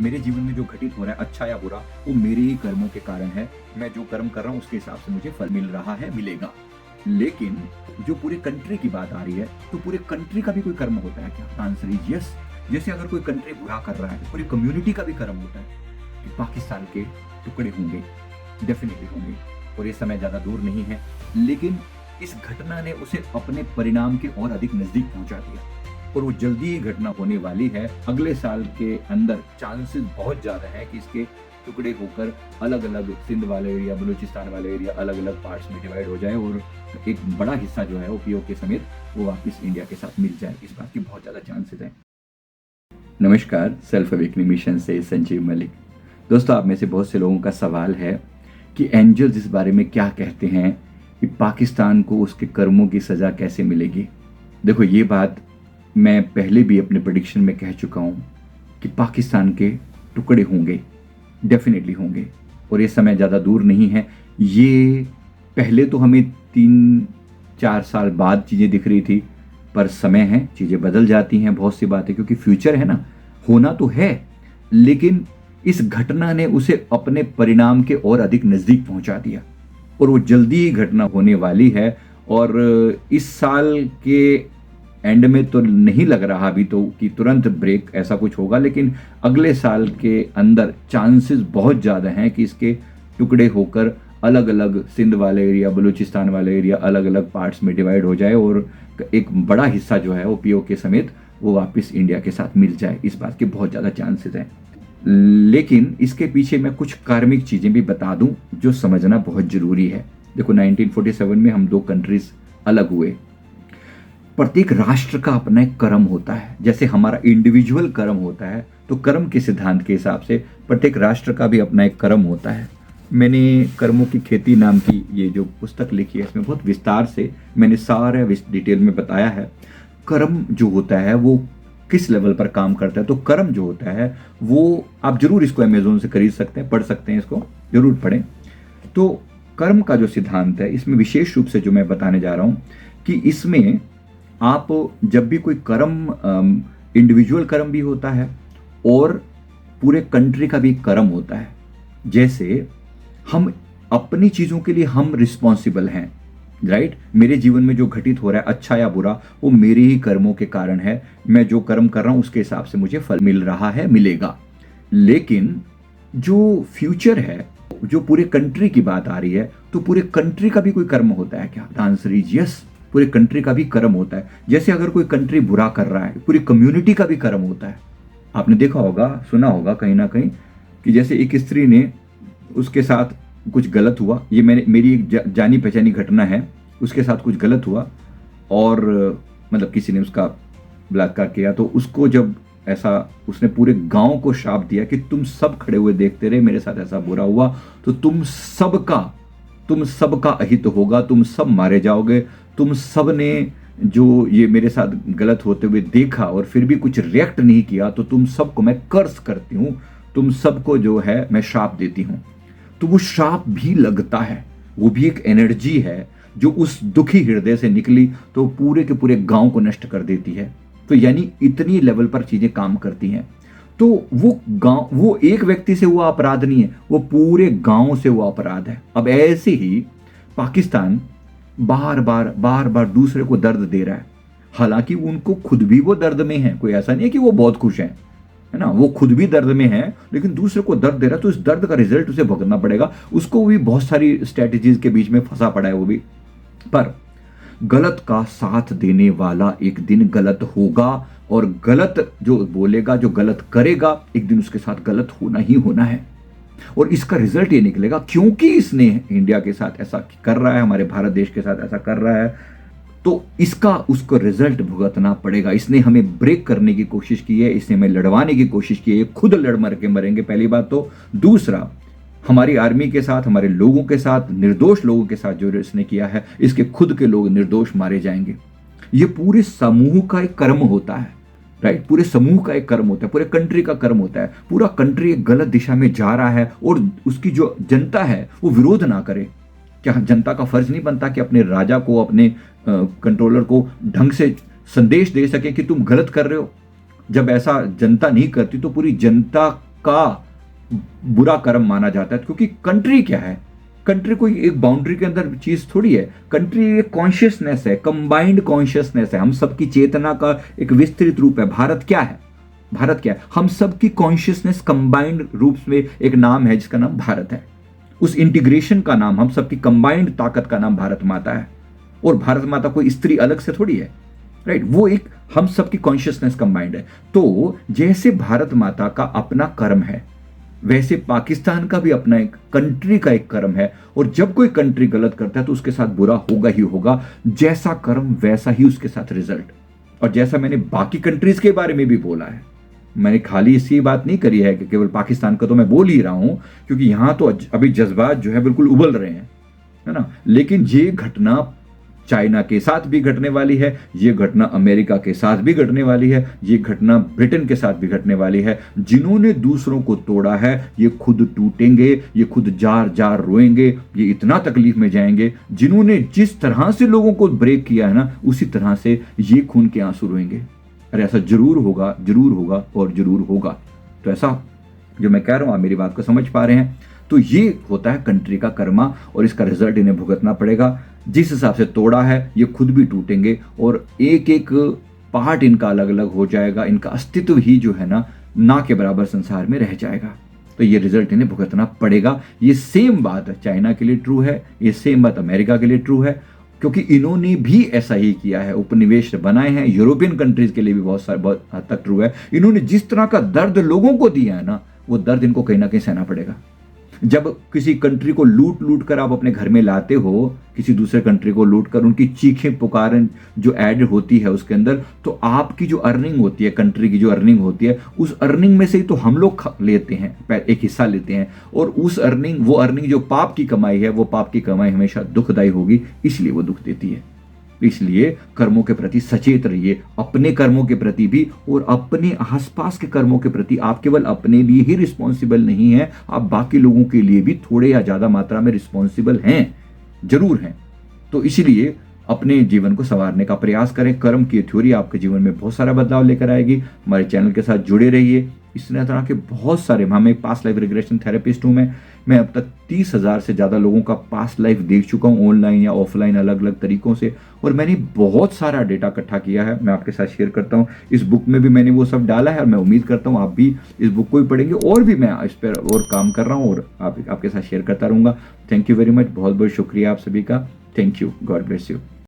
मेरे जीवन में जो घटित हो रहा है अच्छा या बुरा वो मेरे ही कर्मों के कारण है। मैं जो कर्म कर रहा हूँ उसके हिसाब से मुझे फल मिल रहा है, मिलेगा। लेकिन जो पूरी कंट्री की बात आ रही है, तो पूरे कंट्री का भी कोई कर्म होता है क्या? Answer is yes. जैसे अगर कोई कंट्री बुरा कर रहा है तो पूरी कम्युनिटी का भी कर्म होता है कि पाकिस्तान के टुकड़े होंगे, डेफिनेटली होंगे, और ये समय ज्यादा दूर नहीं है। लेकिन इस घटना ने उसे अपने परिणाम के और अधिक नजदीक पहुंचा दिया, और वो जल्दी ही घटना होने वाली है। अगले साल के अंदर चांसेस बहुत ज्यादा है कि इसके टुकड़े होकर अलग अलग सिंध वाले एरिया, बलूचिस्तान वाले एरिया अलग अलग पार्ट्स में डिवाइड हो जाए, और एक बड़ा हिस्सा जो है वो पीओके समेत वो वापस इंडिया के साथ मिल जाए। इस बात की बहुत ज्यादा चांसेस है। नमस्कार, सेल्फ अवेकनिंग मिशन से संजीव मलिक। दोस्तों, आप में से बहुत से लोगों का सवाल है कि एंजल्स इस बारे में क्या कहते हैं कि पाकिस्तान को उसके कर्मों की सजा कैसे मिलेगी। देखो, ये बात मैं पहले भी अपने प्रेडिक्शन में कह चुका हूँ कि पाकिस्तान के टुकड़े होंगे, डेफिनेटली होंगे, और ये समय ज़्यादा दूर नहीं है। ये पहले तो हमें 3-4 साल बाद चीज़ें दिख रही थी, पर समय है, चीज़ें बदल जाती हैं बहुत सी बातें, क्योंकि फ्यूचर है ना, होना तो है। लेकिन इस घटना ने उसे अपने परिणाम के और अधिक नज़दीक पहुंचा दिया, और वो जल्दी ही घटना होने वाली है। और इस साल के एंड में तो नहीं लग रहा अभी तो कि तुरंत ब्रेक ऐसा कुछ होगा, लेकिन अगले साल के अंदर चांसेस बहुत ज़्यादा हैं कि इसके टुकड़े होकर अलग अलग सिंध वाले एरिया, बलूचिस्तान वाले एरिया अलग अलग पार्ट्स में डिवाइड हो जाए, और एक बड़ा हिस्सा जो है वो पीओके समेत वो वापस इंडिया के साथ मिल जाए। इस बात के बहुत ज़्यादा चांसेस हैं। लेकिन इसके पीछे मैं कुछ कार्मिक चीज़ें भी बता दूं जो समझना बहुत ज़रूरी है। देखो, 1947 में हम 2 कंट्रीज अलग हुए। प्रत्येक राष्ट्र का अपना एक कर्म होता है। जैसे हमारा इंडिविजुअल कर्म होता है, तो कर्म के सिद्धांत के हिसाब से प्रत्येक राष्ट्र का भी अपना एक कर्म होता है। मैंने कर्मों की खेती नाम की ये जो पुस्तक लिखी है, इसमें बहुत विस्तार से मैंने सारे डिटेल में बताया है कर्म जो होता है वो किस लेवल पर काम करता है। तो कर्म जो होता है वो आप जरूर इसको अमेजोन से खरीद सकते हैं, पढ़ सकते हैं, इसको जरूर पढ़ें। तो कर्म का जो सिद्धांत है, इसमें विशेष रूप से जो मैं बताने जा रहा हूं कि इसमें आप जब भी कोई कर्म, इंडिविजुअल कर्म भी होता है और पूरे कंट्री का भी कर्म होता है। जैसे हम अपनी चीजों के लिए हम रिस्पॉन्सिबल हैं, राइट। मेरे जीवन में जो घटित हो रहा है अच्छा या बुरा वो मेरे ही कर्मों के कारण है। मैं जो कर्म कर रहा हूं उसके हिसाब से मुझे फल मिल रहा है, मिलेगा। लेकिन जो फ्यूचर है, जो पूरे कंट्री की बात आ रही है, तो पूरे कंट्री का भी कोई कर्म होता है क्या? Answer is yes. पूरे कंट्री का भी कर्म होता है। जैसे अगर कोई कंट्री बुरा कर रहा है, पूरी कम्युनिटी का भी कर्म होता है। आपने देखा होगा, सुना होगा कहीं ना कहीं कि जैसे एक स्त्री ने, उसके साथ कुछ गलत हुआ, ये मेरी एक जानी पहचानी घटना है। उसके साथ कुछ गलत हुआ और मतलब किसी ने उसका बलात्कार किया, तो उसको जब ऐसा, उसने पूरे गांव को शाप दिया कि तुम सब खड़े हुए देखते रहे, मेरे साथ ऐसा बुरा हुआ तो तुम सबका अहित होगा, तुम सब मारे जाओगे। तुम सब ने जो ये मेरे साथ गलत होते हुए देखा और फिर भी कुछ रिएक्ट नहीं किया, तो तुम सबको मैं कर्स करती हूं, तुम सबको जो है मैं श्राप देती हूं। तो वो श्राप भी लगता है, वो भी एक एनर्जी है जो उस दुखी हृदय से निकली तो पूरे के पूरे गांव को नष्ट कर देती है। तो यानी इतनी लेवल पर चीजें काम करती हैं। तो वो गांव, वो एक व्यक्ति से हुआ अपराध नहीं है, वो पूरे गांव से हुआ अपराध है। अब ऐसे ही पाकिस्तान बार बार दूसरे को दर्द दे रहा है, हालांकि उनको खुद भी वो दर्द में है। कोई ऐसा नहीं है कि वो बहुत खुश है ना, वो खुद भी दर्द में है, लेकिन दूसरे को दर्द दे रहा है, तो इस दर्द का रिजल्ट उसे भुगतना पड़ेगा। उसको भी बहुत सारी स्ट्रेटेजीज के बीच में फंसा पड़ा है वो भी। पर गलत का साथ देने वाला एक दिन गलत होगा, और गलत जो बोलेगा, जो गलत करेगा, एक दिन उसके साथ गलत होना ही होना है। और इसका रिजल्ट ये निकलेगा, क्योंकि इसने इंडिया के साथ ऐसा कर रहा है, हमारे भारत देश के साथ ऐसा कर रहा है, तो इसका उसको रिजल्ट भुगतना पड़ेगा। इसने हमें ब्रेक करने की कोशिश की है, इसने हमें लड़वाने की कोशिश की है, खुद लड़ मर के मरेंगे, पहली बात तो। दूसरा, हमारी आर्मी के साथ, हमारे लोगों के साथ, निर्दोष लोगों के साथ जो इसने किया है, इसके खुद के लोग निर्दोष मारे जाएंगे। ये पूरे समूह का एक कर्म होता है, राइट। पूरे समूह का एक कर्म होता है, पूरे कंट्री का कर्म होता है। पूरा कंट्री एक गलत दिशा में जा रहा है और उसकी जो जनता है वो विरोध ना करे। क्या जनता का फर्ज नहीं बनता कि अपने राजा को, अपने कंट्रोलर को ढंग से संदेश दे सके कि तुम गलत कर रहे हो? जब ऐसा जनता नहीं करती तो पूरी जनता का बुरा कर्म माना जाता है, क्योंकि कंट्री क्या है, कंट्री कोई एक बाउंड्री के अंदर चीज थोड़ी है। कंट्री एक कॉन्शियसनेस है, कंबाइंड कॉन्शियसनेस है, हम सबकी चेतना का एक विस्तृत रूप है। भारत क्या है, भारत क्या है, हम सबकी कॉन्शियसनेस कंबाइंड रूप में एक नाम है जिसका नाम भारत है। उस इंटीग्रेशन का नाम, हम सबकी कंबाइंड ताकत का नाम भारत माता है। और भारत माता कोई स्त्री अलग से थोड़ी है, राइट, वो एक हम सबकी कॉन्शियसनेस कंबाइंड है। तो जैसे भारत माता का अपना कर्म है, वैसे पाकिस्तान का भी अपना एक कंट्री का एक कर्म है। और जब कोई कंट्री गलत करता है तो उसके साथ बुरा होगा ही होगा, जैसा कर्म वैसा ही उसके साथ रिजल्ट। और जैसा मैंने बाकी कंट्रीज के बारे में भी बोला है, मैंने खाली इसी बात नहीं करी है कि केवल पाकिस्तान का तो मैं बोल ही रहा हूं, क्योंकि यहां तो अभी जज्बात जो है बिल्कुल उबल रहे हैं, है ना। लेकिन ये घटना चाइना के साथ भी घटने वाली है, ये घटना अमेरिका के साथ भी घटने वाली है, ये घटना ब्रिटेन के साथ भी घटने वाली है। जिन्होंने दूसरों को तोड़ा है ये खुद टूटेंगे, ये खुद जार जार रोएंगे, ये इतना तकलीफ में जाएंगे। जिन्होंने जिस तरह से लोगों को ब्रेक किया है ना, उसी तरह से ये खून के आंसू रोएंगे। अरे ऐसा जरूर होगा, जरूर होगा और जरूर होगा। तो ऐसा जो मैं कह रहा हूं, आप मेरी बात को समझ पा रहे हैं। तो ये होता है कंट्री का कर्मा, और इसका रिजल्ट इन्हें भुगतना पड़ेगा। जिस हिसाब से तोड़ा है ये खुद भी टूटेंगे, और एक एक पार्ट इनका अलग अलग हो जाएगा। इनका अस्तित्व ही जो है ना के बराबर संसार में रह जाएगा। तो ये रिजल्ट इन्हें भुगतना पड़ेगा। ये सेम बात चाइना के लिए ट्रू है, ये सेम बात अमेरिका के लिए ट्रू है, क्योंकि इन्होंने भी ऐसा ही किया है, उपनिवेश बनाए हैं। यूरोपियन कंट्रीज के लिए भी बहुत हद तक ट्रू है। इन्होंने जिस तरह का दर्द लोगों को दिया है ना, वो दर्द इनको कहीं ना कहीं सहना पड़ेगा। जब किसी कंट्री को लूट लूट कर आप अपने घर में लाते हो, किसी दूसरे कंट्री को लूट कर, उनकी चीखें पुकारें जो ऐड होती है उसके अंदर, तो आपकी जो अर्निंग होती है, कंट्री की जो अर्निंग होती है, उस अर्निंग में से ही तो हम लोग लेते हैं, एक हिस्सा लेते हैं। और उस अर्निंग, वो अर्निंग जो पाप की कमाई है, वो पाप की कमाई हमेशा दुखदायी होगी, इसलिए वो दुख देती है। इसलिए कर्मों के प्रति सचेत रहिए, अपने कर्मों के प्रति भी और अपने आसपास के कर्मों के प्रति। आप केवल अपने लिए ही रिस्पॉन्सिबल नहीं है, आप बाकी लोगों के लिए भी थोड़े या ज्यादा मात्रा में रिस्पॉन्सिबल हैं, जरूर हैं। तो इसलिए अपने जीवन को संवारने का प्रयास करें। कर्म की थ्योरी आपके जीवन में बहुत सारा बदलाव लेकर आएगी। हमारे चैनल के साथ जुड़े रहिए। इस तरह के बहुत सारे, हम एक पास्ट लाइफ रिग्रेशन थेरेपिस्ट हूं। मैं अब तक 30,000 से ज़्यादा लोगों का पास्ट लाइफ देख चुका हूं, ऑनलाइन या ऑफलाइन, अलग अलग तरीकों से। और मैंने बहुत सारा डेटा इकट्ठा किया है, मैं आपके साथ शेयर करता हूं। इस बुक में भी मैंने वो सब डाला है, और मैं उम्मीद करता हूं आप भी इस बुक को ही पढ़ेंगे। और भी मैं इस पर और काम कर रहा हूँ, और आपके साथ शेयर करता रहूँगा। थैंक यू वेरी मच, बहुत बहुत शुक्रिया आप सभी का। Thank you, God bless you.